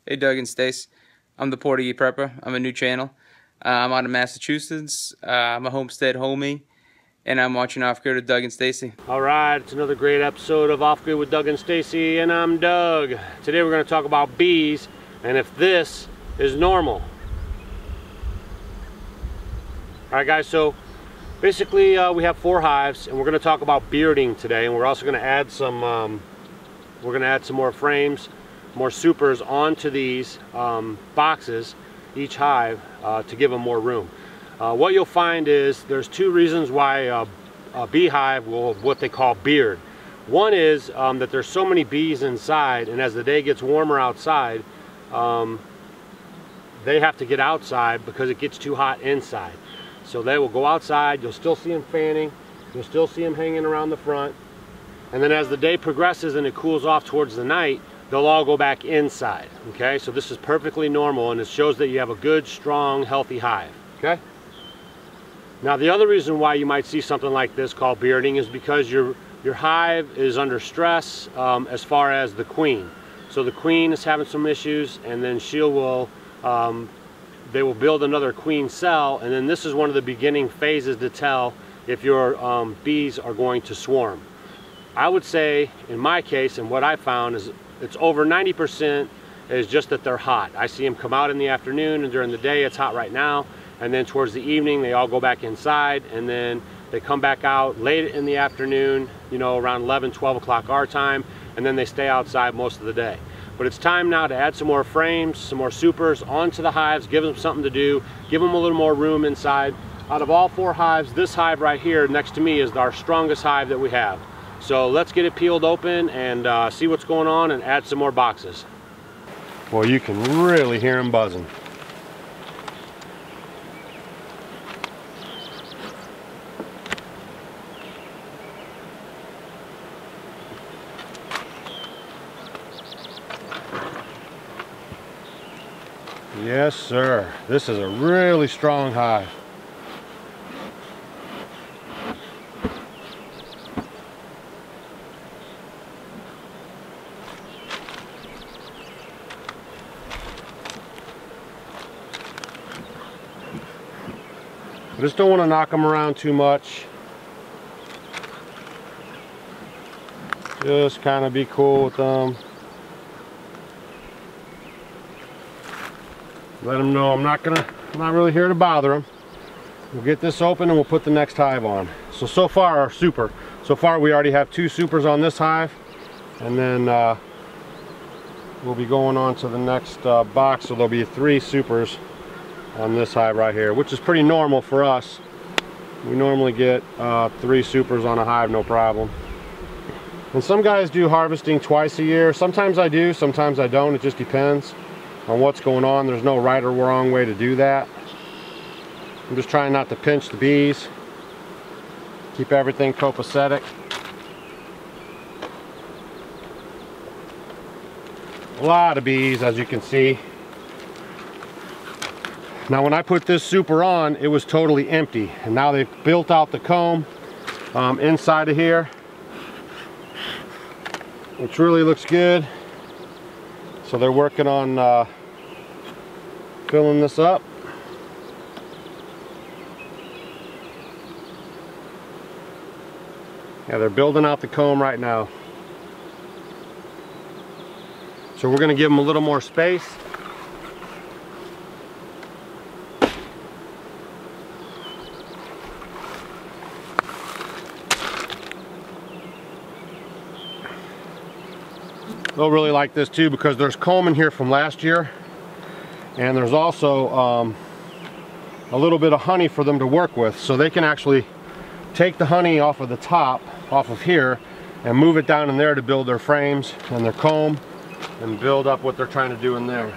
Hey Doug and Stace, I'm the Portuguese Prepper. I'm a new channel. I'm out of Massachusetts. I'm a homestead homie, and I'm watching Off Grid with Doug and Stacy. Alright, it's another great episode of Off Grid with Doug and Stacy, and I'm Doug. Today we're going to talk about bees and if this is normal. Alright guys, so basically we have 4 hives, and we're going to talk about bearding today, and we're also going to add some more frames, more supers onto these boxes, each hive, to give them more room. What you'll find is there's 2 reasons why a beehive will what they call beard. One is that there's so many bees inside, and as the day gets warmer outside, they have to get outside because it gets too hot inside. So they will go outside. You'll still see them fanning, you'll still see them hanging around the front, and then as the day progresses and it cools off towards the night, they'll all go back inside. Okay, so this is perfectly normal, and it shows that you have a good, strong, healthy hive. Okay. Now the other reason why you might see something like this called bearding is because your hive is under stress as far as the queen. So the queen is having some issues, and then they will build another queen cell, and then this is one of the beginning phases to tell if your bees are going to swarm. I would say, in my case, and what I found is it's over 90% is just that they're hot. I see them come out in the afternoon, and during the day it's hot right now, and then towards the evening they all go back inside, and then they come back out late in the afternoon, you know, around 11, 12 o'clock our time, and then they stay outside most of the day. But it's time now to add some more frames, some more supers onto the hives, give them something to do, give them a little more room inside. Out of all 4 hives, this hive right here next to me is our strongest hive that we have. So let's get it peeled open and see what's going on and add some more boxes. Well, you can really hear them buzzing. Yes, sir. This is a really strong hive. I just don't want to knock them around too much. Just kind of be cool with them. Let them know I'm not really here to bother them. We'll get this open and we'll put the next hive on. So far our super. So far we already have 2 supers on this hive, and then we'll be going on to the next box. So there'll be 3 supers on this hive right here, which is pretty normal for us. We normally get 3 supers on a hive, no problem. And some guys do harvesting twice a year. Sometimes I do, sometimes I don't. It just depends on what's going on. There's no right or wrong way to do that. I'm just trying not to pinch the bees, keep everything copacetic. A lot of bees, as you can see. Now when I put this super on, it was totally empty, and now they've built out the comb inside of here, which really looks good. So they're working on filling this up. Yeah, they're building out the comb right now. So we're going to give them a little more space. They'll really like this too, because there's comb in here from last year, and there's also a little bit of honey for them to work with, so they can actually take the honey off of the top, off of here, and move it down in there to build their frames and their comb and build up what they're trying to do in there.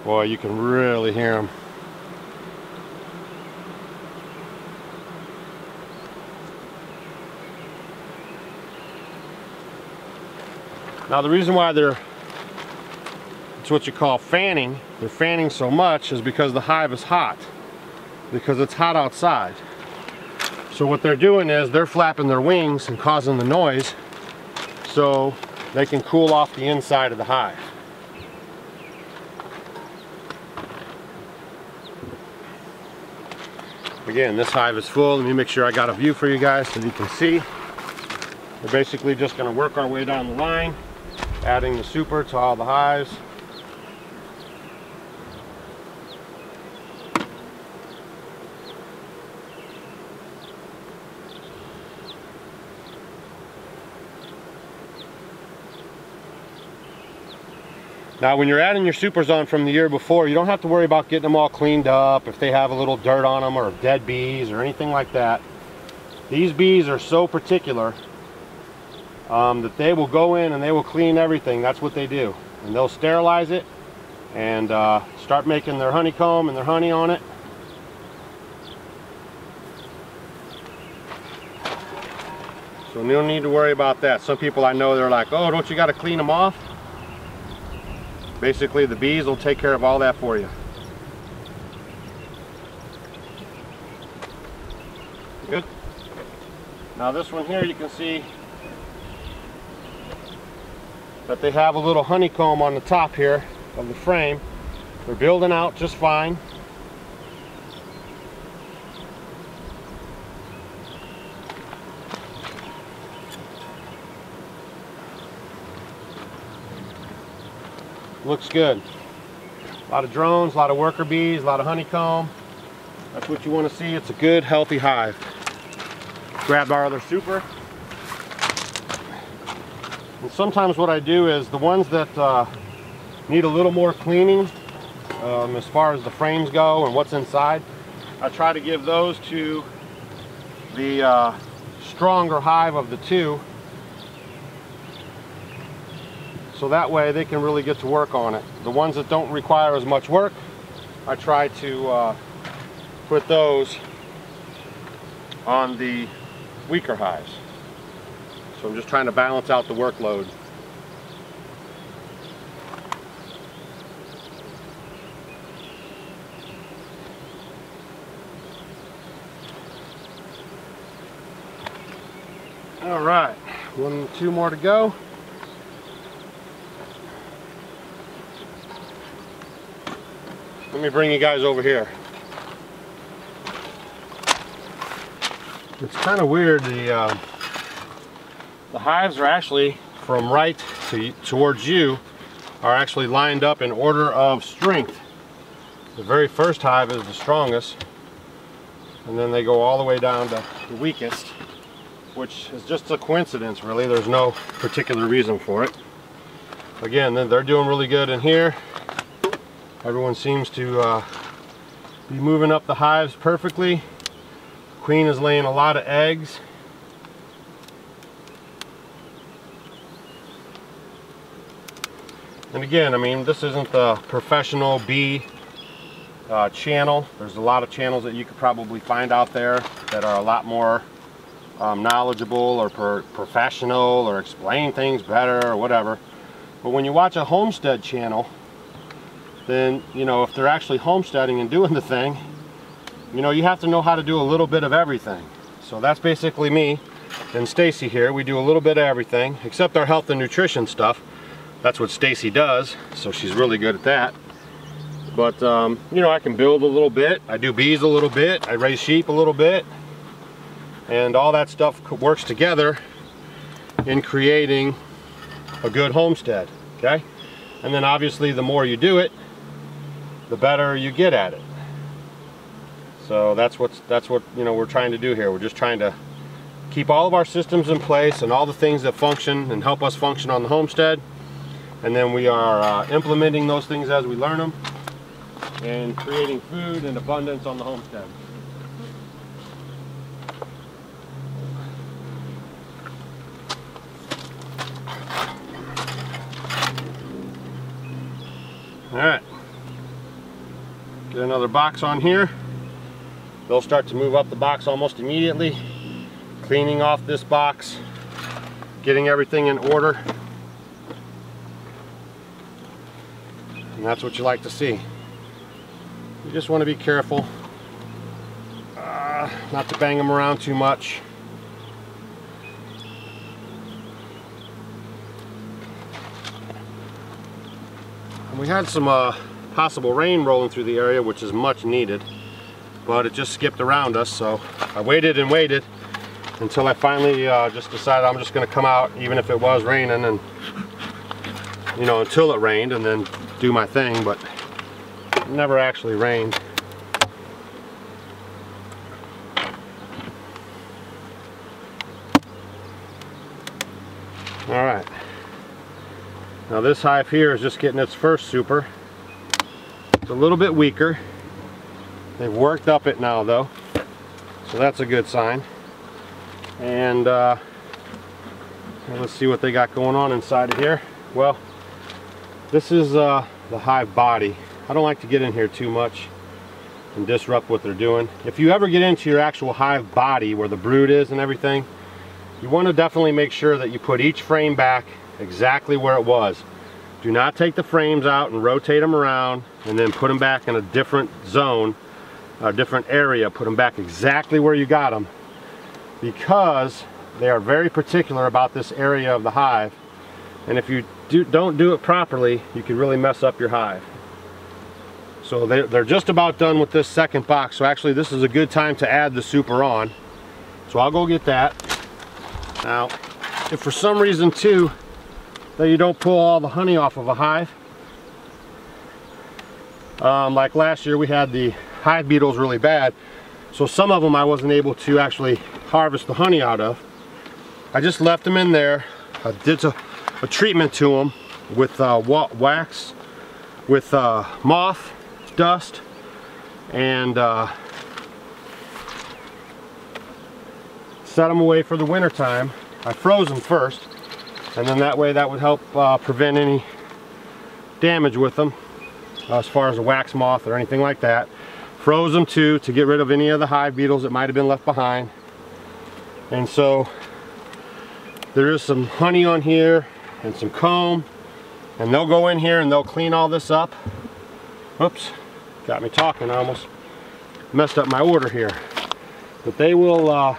Boy, you can really hear them. Now the reason why it's That's what you call fanning. They're fanning so much is because the hive is hot, because it's hot outside. So what they're doing is they're flapping their wings and causing the noise so they can cool off the inside of the hive. Again, this hive is full. Let me make sure I got a view for you guys so you can see. We're basically just going to work our way down the line, adding the super to all the hives. Now when you're adding your supers on from the year before, you don't have to worry about getting them all cleaned up if they have a little dirt on them or dead bees or anything like that. These bees are so particular that they will go in and they will clean everything. That's what they do. And they'll sterilize it and start making their honeycomb and their honey on it. So you don't need to worry about that. Some people I know, they're like, oh, don't you got to clean them off? Basically, the bees will take care of all that for you. Good. Now this one here, you can see that they have a little honeycomb on the top here of the frame. They're building out just fine. Looks good. A lot of drones, a lot of worker bees, a lot of honeycomb. That's what you want to see. It's a good, healthy hive. Grab our other super. And sometimes what I do is the ones that need a little more cleaning, as far as the frames go and what's inside, I try to give those to the stronger hive of the two. So that way they can really get to work on it. The ones that don't require as much work, I try to put those on the weaker hives. So I'm just trying to balance out the workload. All right, two more to go. Let me bring you guys over here. It's kind of weird. The hives are actually from right towards you are actually lined up in order of strength. The very first hive is the strongest, and then they go all the way down to the weakest, which is just a coincidence, really. There's no particular reason for it. Again, they're doing really good in here. Everyone seems to be moving up the hives perfectly. Queen is laying a lot of eggs. And again, I mean, this isn't the professional bee channel. There's a lot of channels that you could probably find out there that are a lot more knowledgeable or professional or explain things better or whatever. But when you watch a homestead channel, then, you know, if they're actually homesteading and doing the thing, you know, you have to know how to do a little bit of everything. So that's basically me and Stacy here. We do a little bit of everything, except our health and nutrition stuff. That's what Stacy does, so she's really good at that. But, you know, I can build a little bit. I do bees a little bit. I raise sheep a little bit. And all that stuff works together in creating a good homestead, okay? And then obviously the more you do it, the better you get at it. So that's what you know we're trying to do here. We're just trying to keep all of our systems in place and all the things that function and help us function on the homestead, and then we are implementing those things as we learn them and creating food and abundance on the homestead. All right, get another box on here. They'll start to move up the box almost immediately, cleaning off this box, getting everything in order. and that's what you like to see. You just want to be careful not to bang them around too much. And we had some possible rain rolling through the area, which is much needed, but it just skipped around us, so I waited and waited until I finally just decided I'm just going to come out even if it was raining, and you know, until it rained, and then do my thing. But it never actually rained. Alright, now this hive here is just getting its first super. It's a little bit weaker. They've worked up it now though, so that's a good sign. And let's see what they got going on inside of here. Well, this is the hive body. I don't like to get in here too much and disrupt what they're doing. If you ever get into your actual hive body where the brood is and everything, you want to definitely make sure that you put each frame back exactly where it was. Do not take the frames out and rotate them around and then put them back in a different zone, a different area. Put them back exactly where you got them, because they are very particular about this area of the hive, and if you don't do it properly, you can really mess up your hive. So they're just about done with this second box, so actually this is a good time to add the super on. So I'll go get that. Now, if for some reason too that you don't pull all the honey off of a hive, like last year we had the hive beetles really bad, so some of them I wasn't able to actually harvest the honey out of. I just left them in there. I did a treatment to them with wax, with moth, dust, and set them away for the winter time. I froze them first, and then that way that would help prevent any damage with them as far as a wax moth or anything like that. Froze them too to get rid of any of the hive beetles that might have been left behind. And so there is some honey on here and some comb, and they'll go in here and they'll clean all this up. Oops, got me talking. I almost messed up my order here. But they will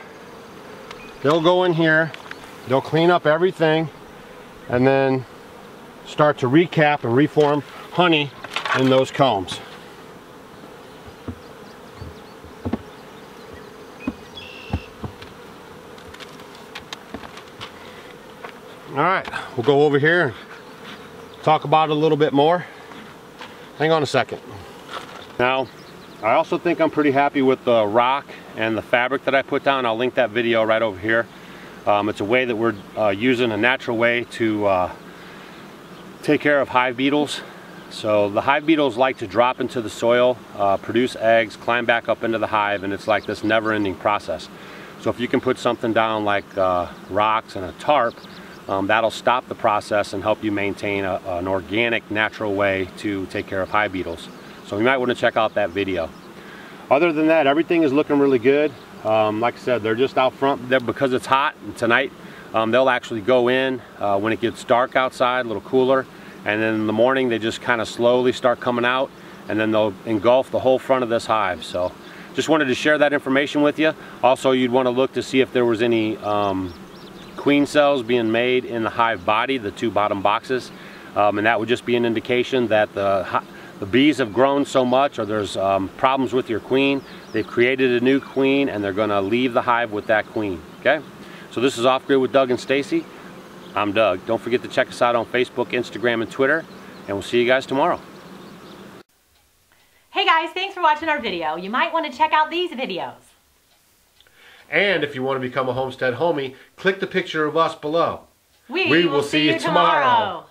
they'll go in here, they'll clean up everything, and then start to recap and reform honey in those combs. Alright, we'll go over here and talk about it a little bit more. Hang on a second. Now, I also think I'm pretty happy with the rock and the fabric that I put down. I'll link that video right over here. It's a way that we're using a natural way to take care of hive beetles. So the hive beetles like to drop into the soil, produce eggs, climb back up into the hive, and it's like this never-ending process. So if you can put something down like rocks and a tarp, that'll stop the process and help you maintain an organic, natural way to take care of hive beetles. So you might want to check out that video. Other than that, everything is looking really good. Like I said, they're just out front there because it's hot, and tonight they'll actually go in when it gets dark outside, a little cooler, and then in the morning they just kind of slowly start coming out, and then they'll engulf the whole front of this hive. So just wanted to share that information with you. Also, you'd want to look to see if there was any queen cells being made in the hive body, the two bottom boxes, and that would just be an indication that the bees have grown so much, or there's problems with your queen. They've created a new queen, and they're going to leave the hive with that queen. Okay, so this is Off Grid with Doug and Stacy. I'm Doug. Don't forget to check us out on Facebook, Instagram, and Twitter, and we'll see you guys tomorrow. Hey guys, thanks for watching our video. You might want to check out these videos. And if you want to become a homestead homie, click the picture of us below. We will see you tomorrow.